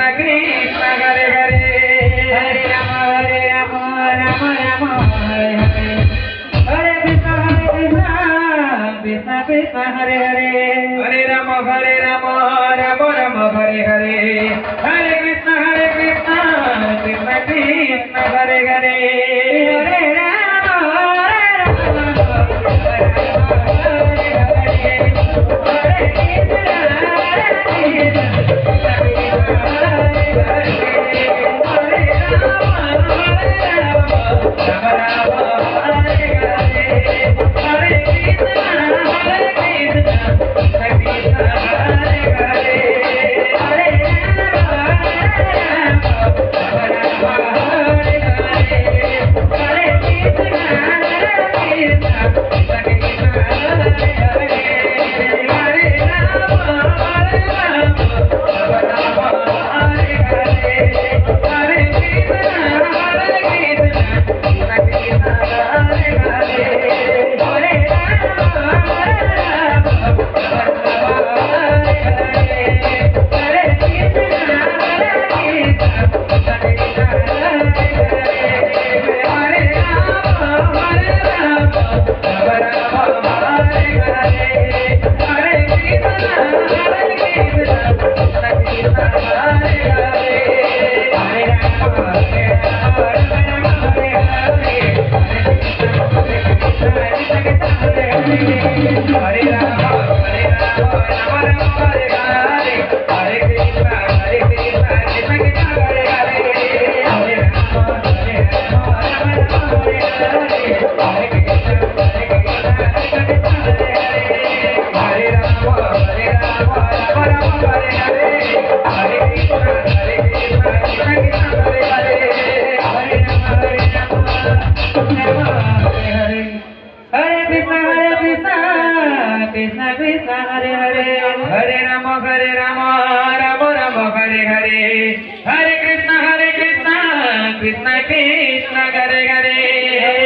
Krishna Hare Hare Hare Ram Ram Ram Hare Hare Hare Krishna Krishna Krishna Hare Hare Hare Ram Ram Ram Hare Hare Hare Krishna Krishna Krishna Hare Hare Hare Ram Krishna Krishna Hare Hare Hare Ram Ram Ram Hare Hare Hare Krishna Krishna Krishna Krishna Hare Hare